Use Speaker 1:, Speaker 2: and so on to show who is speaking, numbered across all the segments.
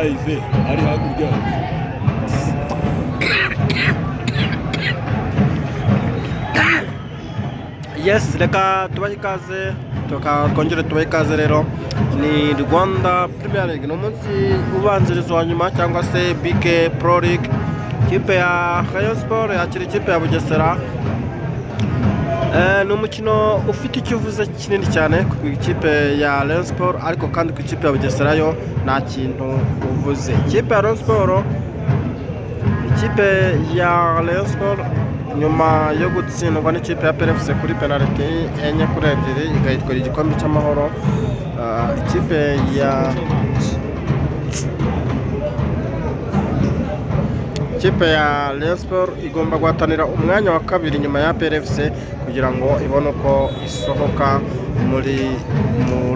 Speaker 1: live ari hakurya.
Speaker 2: Yes, reka tubahe ikaze twongere tubahe ikaze rero. Ni Rwanda Premier League, ni umunsi ubanziriza wa nyuma cyangwa se BK Pro League. Ikipe ya Rayon Sport yakira ikipe ya Bugesera. Ni umukino ufite icyo uvuze kinini cyane ku ikipe ya Rayon Sport, ariko kandi ku ikipe ya Bugesera yo nta kintu uvuze. Ikipe ya Rayon Sport, ikipe ya Rayon Sport nyuma yo gutsindwa n'ikipe ya PFC kuri penalty 4-2 igahitwara igikombe cy'amahoro. Ikipe ya Rayon Sport igomba guhatanira umwanya wa kabiri nyuma ya PFC kugira ngo ibone uko isohoka muri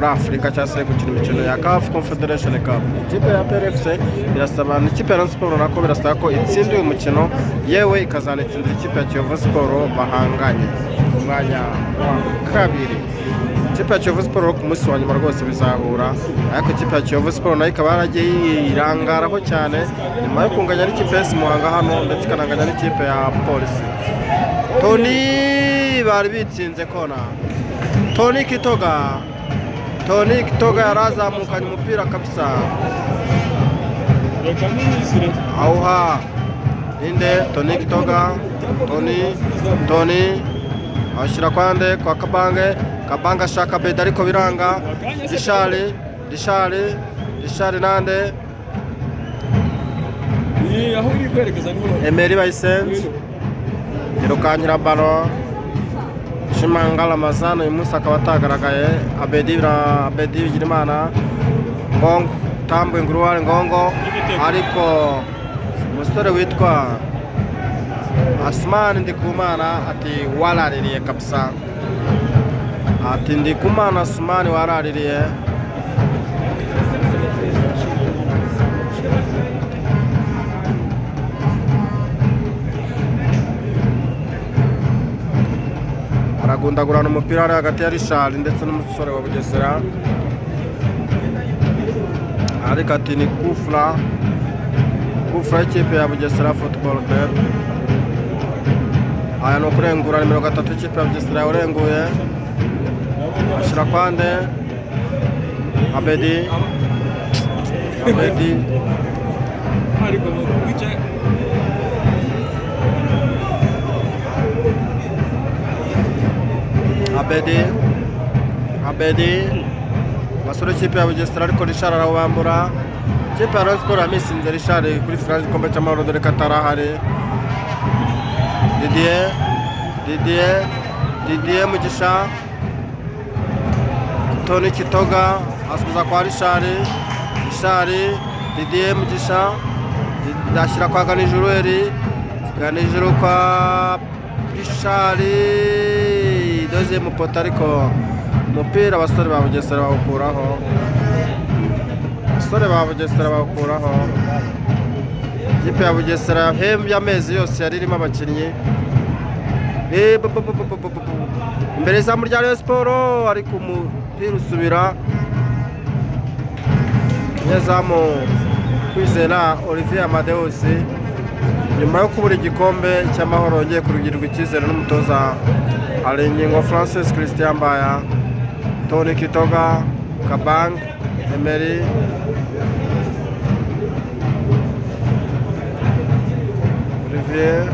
Speaker 2: Afurika cyangwa se gukina imikino ya CAF Confederation Cup. Ikipe ya PFC irasaba ikipe ya Rayon Sport nako birasaba ko itsinda uyu mukino, yewe ikazanitsindira ikipe ya Kiyovu Sport bahanganye umwanya wa kabiri. Ikipe ya Kiyovu Sport ku munsi wa nyuma rwose bizahura, ariko ikipe ya Kiyovu Sport nayo ikaba yaragiye yirangaraho cyane nyuma yo kunganya n'ikipe ya Muhanga hano ndetse ikananganya n'ikipe ya Polisi. Tony bari bitsinze kona. Tony Kitoga yarazamukanye umupira kabisa.
Speaker 1: Reka nisire.
Speaker 2: Auha inde Tony Kitoga. Tony ashira kwande kwa Kabange ashaka beda ariko biranga. Rishari nande
Speaker 1: ni aho iri kwerekeza niho
Speaker 2: Emery Bayisense irukankira balo. Shimangala Mazano uyu munsi akaba atagaragaye. Abedi Bigirimana Ngongo Tambwe Nguruwari Ngongo, ariko umusore witwa Asmani Ndikumana ati waraririye kabisa. Ati Ndikumana Asmani waraririye. Aragundagurana umupira ari hagati ya Richard ndetse n'umusore wa Bugesera, ariko ati ni kufra ikipe ya Bugesera Football Club. Aya ni ukurengura nimero 3 ikipe ya Bugesera yarenguye, ashira kwande Abedi
Speaker 1: ariko wice
Speaker 2: Abedi basore ikipe ya Bugesera, ariko Richard arawambura. Ikipe ya Rayon Sport yamisinze Richard kuri finale y'igikombe cy'amahoro dore ko atarahari. Didier Mugisha. Tony Kitoga asubiza kwa Richard. Didier Mugisha ashyira kwa Ganijuru kwa Richard. Deuxième poto, ariko umupira abasore ba Bugesera bawukuraho. Ikipe ya Bugesera yahembye amezi yose yari irimo abakinnyi. Imbere izamu rya Rayon Sport, ariko umupira usubira nyezamu Kwizera Olivier Amadeus nyuma yo kubura igikombe cy'amahoro yongeye kurugirirwa icyizere n'umutoza Alingingo Francis Christian Mbaya. Tony Kitoga, Kabang, Emery, Olivier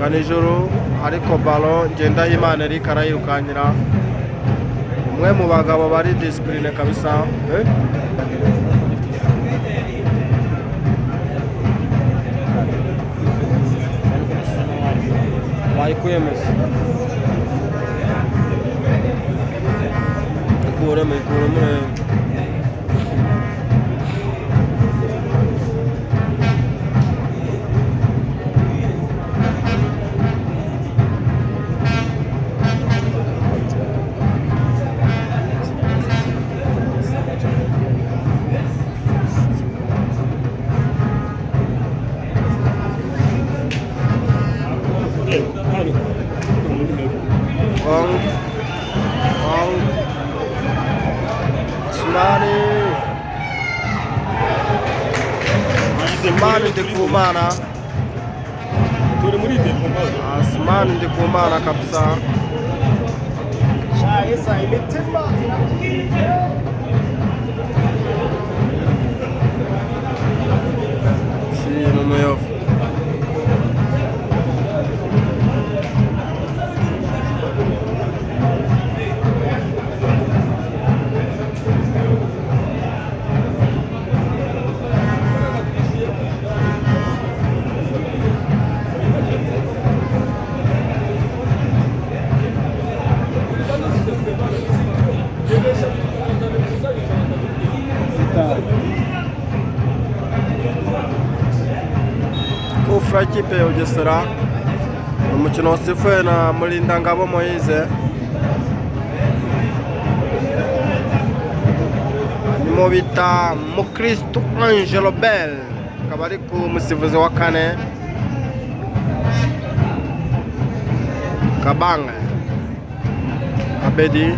Speaker 2: Kanijuru, ariko balo Ngendahimana Eric arayirukankira. Umwe mu bagabo bari discipline kabisa. Wayikuyemeza ikuremo Asmani Ndikumana.
Speaker 1: turi muri tempo maze
Speaker 2: Asmani Ndikumana kabisa. Kintu muyovu. Kufra ikipe ya Bugesera, umukino wasifuwe na Mulindangabo Moise. Nimo bita Mukristo Angelo Bell, akaba ari ku musifuzi wa kane Kabanga Abedi.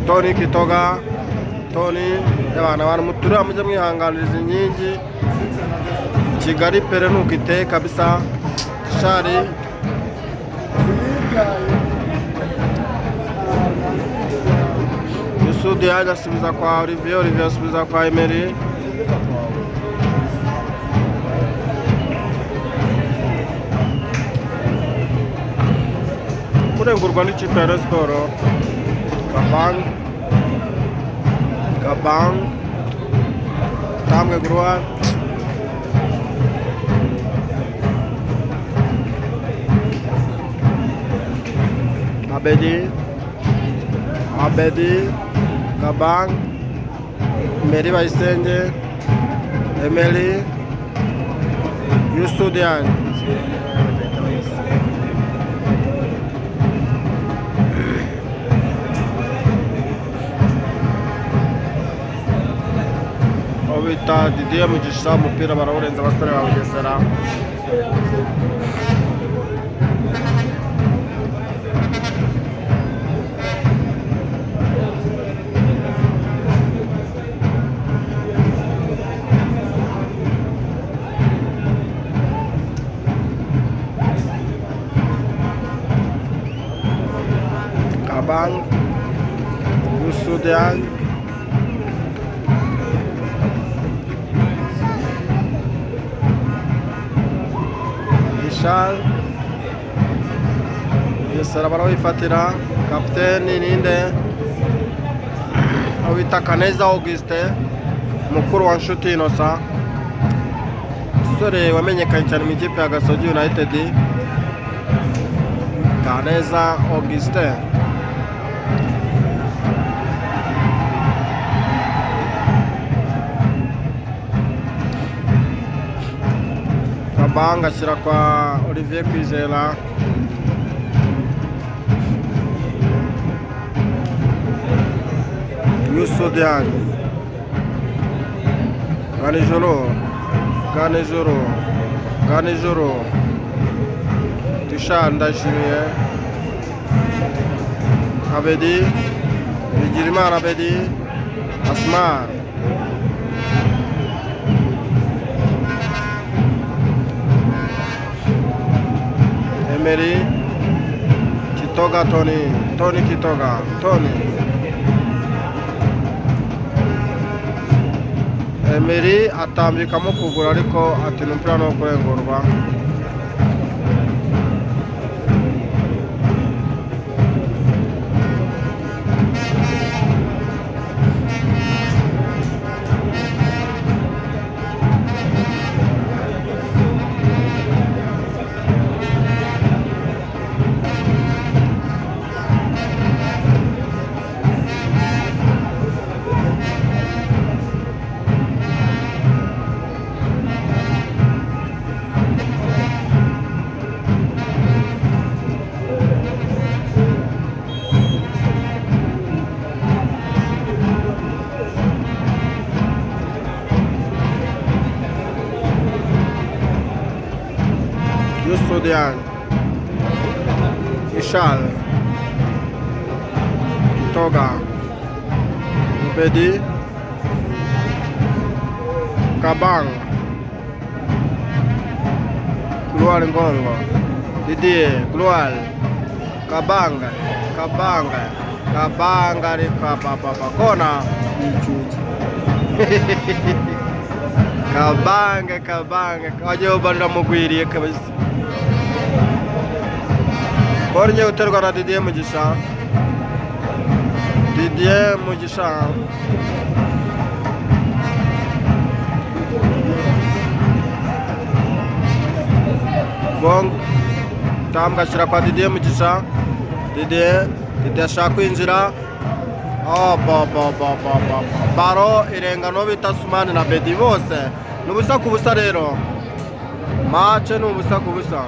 Speaker 2: Tony Kitoga, Tony abana mutura mujye mwihanganiriza inkingi. Kigali pere nuko iteye kabisa. Shari Yusudi yaje asubiza kwa Olivier, Olivier asubiza kwa Emery. Kurengurwa n'ikipe ya Rayon Sports. Kabang Tamge Gruan Abedi Kabang Meri Bayisenge Emeli Yusudian bita Didier Mugisha. Umupira barawurenza abasore ba Bugesera. Kabang Yusudian Bugesera barawifatira. Kapiteni ninde wita Kaneza Auguste, mukuru wa Nshuti Innocent, umusore wamenyekanye cyane mu ikipe ya Gasogi United. Kaneza Auguste Kabanga ashyira kwa Olivier Kwizera. Yusudian Ganijoro Tisha Ndashimiye Abedi Bigirimana Abedi Asmar Emery Kitoga Tony Kitoga Emery atambikamo kugura ariko ati n'umupira no kurengurwa. Yusudian Ishal Kitoga Abedi Kabanga, Gloire Ngongo, Didier, Gloire, Kabanga, reka papa kona
Speaker 3: n'icuki
Speaker 2: Kabange wagiye ubarira mugwiriye kabisa. Kornye uterwa na Didier Mugisha. Bong tambwa ashyira kwa Didier Mugisha. Didier ashaka kwinjira. Baro irenga no bita Sumani na Bedi bose. Nubusa ku busa rero. Match ni ubusa ku busa.